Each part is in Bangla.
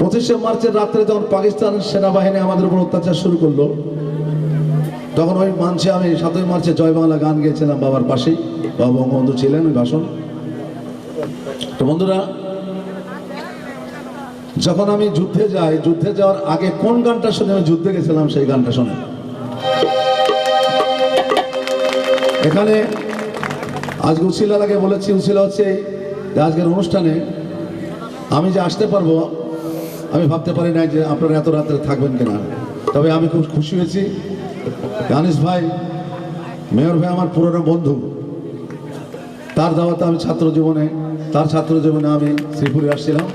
25শে মার্চের রাত্রে যখন পাকিস্তান সেনাবাহিনী আমাদের উপর অত্যাচার শুরু করলো, তখন ওই মঞ্চে আমি 7ই মার্চে জয় বাংলা গান গেয়েছিলাম বাবার পাশেই। বাবা বঙ্গবন্ধু ছিলেন ওই ভাষণ। তো বন্ধুরা, যখন আমি যুদ্ধে যাই, যুদ্ধে যাওয়ার আগে কোন গানটা শুনে আমি যুদ্ধে গেছিলাম সেই গানটা শুনে। এখানে আজকে উসিলাকে বলেছি, উসিলা হচ্ছে আজকের অনুষ্ঠানে আমি যে আসতে পারবো আমি ভাবতে পারি নাই যে আপনারা এত রাত্রে থাকবেন কিনা। তবে আমি খুব খুশি হয়েছি। আনিস ভাই, মেয়র ভাই আমার পুরনো বন্ধু, তার দাওয়াতে আমি তার ছাত্র জীবনে আমি শ্রীপুরে আসছিলাম।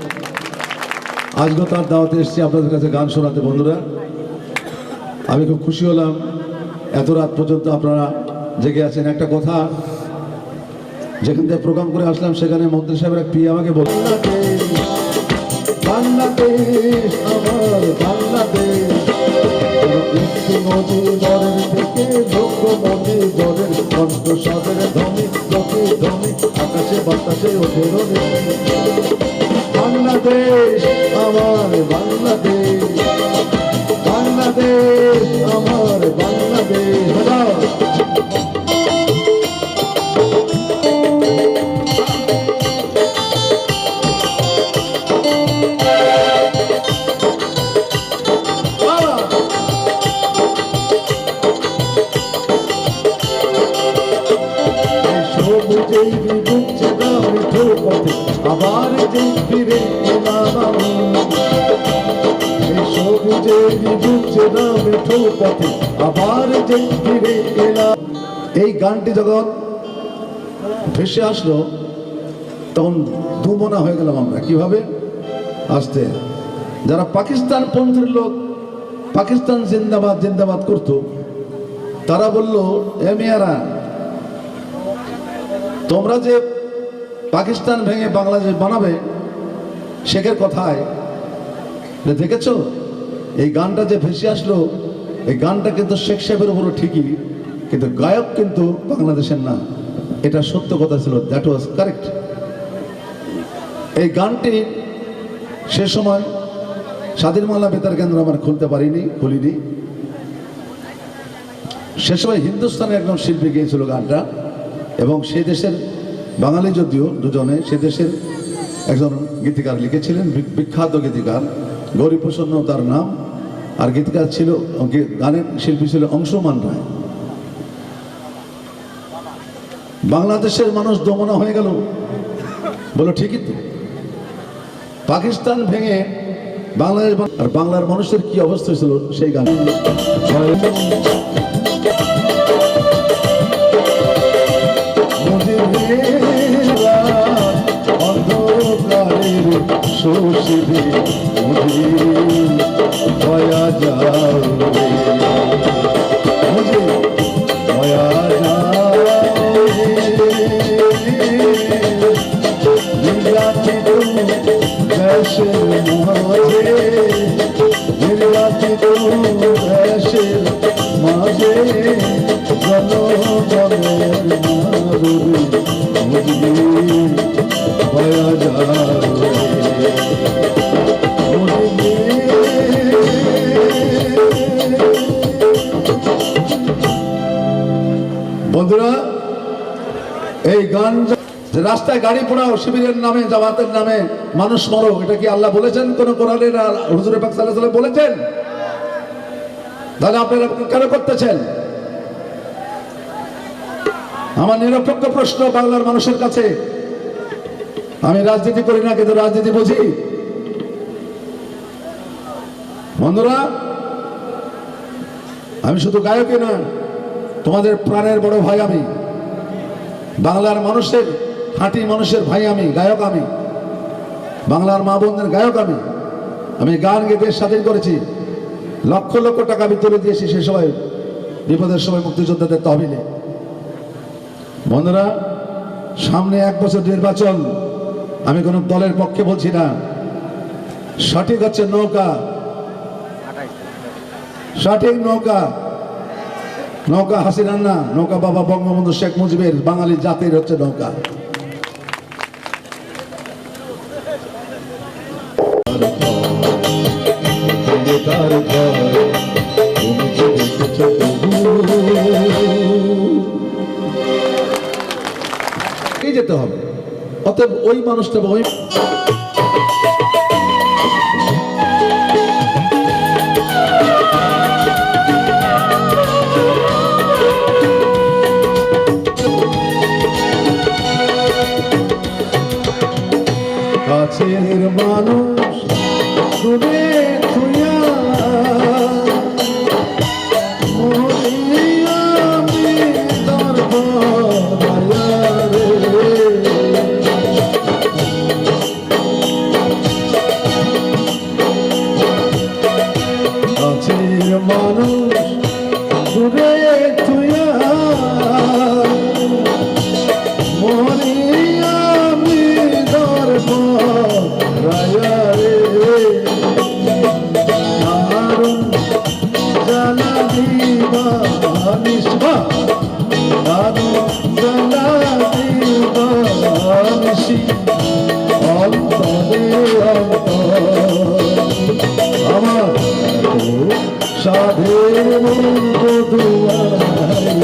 আজকেও তার দাওয়াতে এসেছি আপনাদের কাছে গান শোনাতে। বন্ধুরা, আমি খুব খুশি হলাম এত রাত পর্যন্ত আপনারা জেগে আছেন। একটা কথা, যেখান থেকে প্রোগ্রাম করে আসলাম সেখানে মন্ত্রী সাহেবের এক পিয়ে আমাকে বলল, বাংলাদেশ আমার বাংলাদেশ, নদী দরের থেকে লোকমতি দরের কণ্ঠস্বরের ধ্বনি প্রতি ধ্বনি আকাশে বাতাসে ওঠে রবে। বাংলাদেশ আমার বাংলাদেশ, বাংলাদেশ আমার বাংলাদেশ। আবার যে ফিরে এলাম, সবুজে বুঝছে না মেঠো পথে আবার যে ফিরে এলাম। এই গানটি যখন ভেসে আসলো তখন দুমনা হয়ে গেলাম আমরা। কিভাবে আসতে, যারা পাকিস্তান পন্থীর লোক পাকিস্তান জিন্দাবাদ জিন্দাবাদ করতো, তারা বলল, এ মেয়ারা, তোমরা যে পাকিস্তান ভেঙে বাংলাদেশ বানাবে, শেখের কথায় দেখেছো এই গানটা যে ভেসে আসলো, এই গানটা কিন্তু শেখ সাহেবের উপরও ঠিকই, কিন্তু গায়ক কিন্তু বাংলাদেশের না। এটা সত্য কথা ছিল, দ্যাট ওয়াজ কারেক্ট। এই গানটি সে সময় স্বাধীন বাংলা বেতার কেন্দ্র আমার খুলিনি। সে সময় হিন্দুস্তানের একজন শিল্পী গিয়েছিল গানটা, এবং সেই দেশের বাঙালি যদিও দুজনে, সে দেশের একজন গীতিকার লিখেছিলেন, বিখ্যাত গীতিকার গৌরীপ্রসন্ন তার নাম, আর গীতিকার ছিল, গানের শিল্পী ছিল অংশুমান রায়। বাংলাদেশের মানুষ দমনা হয়ে গেল, বলো ঠিকই তো, পাকিস্তান ভেঙে বাংলাদেশ, আর বাংলার মানুষের কি অবস্থা ছিল সেই গান। শোষিবে মুঝে দয়া যাও রে, মুঝে দয়া যাও রে, নির্যাতিত দেশের মাঝে, নির্যাতিত দেশের মাঝে জনগণের মাঝে মুঝে দয়া যাও রে। বন্ধুরা, এই গান, রাস্তায় গাড়ি পোড়াও শিবিরের নামে, জামাতের নামে মানুষ মরো, এটা কি আল্লাহ বলেছেন কোন কোরআনের আর হুজুর পাক সাল্লাল্লাহু আলাইহি ওয়াসাল্লাম বলেছেন? তাহলে আপনারা কেন করতেছেন? আমার নিরপেক্ষ প্রশ্ন বাংলার মানুষের কাছে। আমি রাজনীতি করি না, কিন্তু রাজনীতি বুঝি। বন্ধুরা, আমি শুধু গায়কই না, তোমাদের প্রাণের বড় ভাই আমি, বাংলার মানুষের, খাঁটি মানুষের ভাই আমি, গায়ক আমি, বাংলার মা বোনদের গায়ক আমি। আমি গান গেয়ে দেশ স্বাধীন করেছি, লক্ষ লক্ষ টাকা আমি তুলে দিয়েছি সে সময় বিপদের সময় মুক্তিযোদ্ধাদের তহবিলে। বন্ধুরা, সামনে 1 বছর নির্বাচন, আমি কোন দলের পক্ষে বলছি না, সঠিক হচ্ছে নৌকা, সঠিক নৌকা, নৌকা হাসিনার না, নৌকা বাবা বঙ্গবন্ধু শেখ মুজিবের, বাঙালি জাতির হচ্ছে নৌকা। অতএব ওই মানুষটা ওই কাছের মানুষ দূরে থুইয়া মানুষ দূরে তুইয়া মরি আমি দর্প রায়া রে দারুণ জ্বালা দিবা নিশবা দারুণ জ্বালা দিবা নিশি অন্তরে অন্তর আমার সাধের বধুয়াই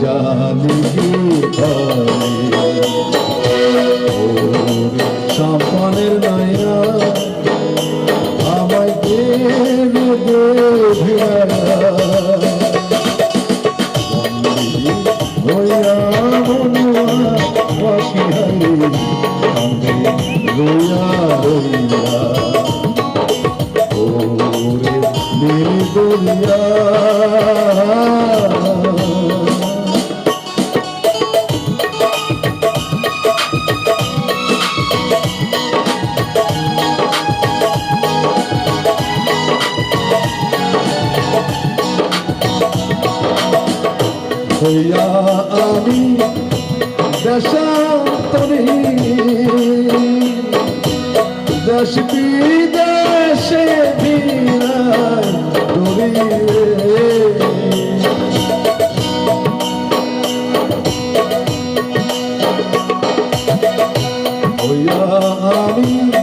জানি কি সম্পানের নাইয়া আমায় হইয়া মনুয়া বাকি হাই আমি রইয়া রইয়া দুনিয়া হইয়া আমি দেশান্তরী দেশ বিদেশে বিরায় হইয়া আমি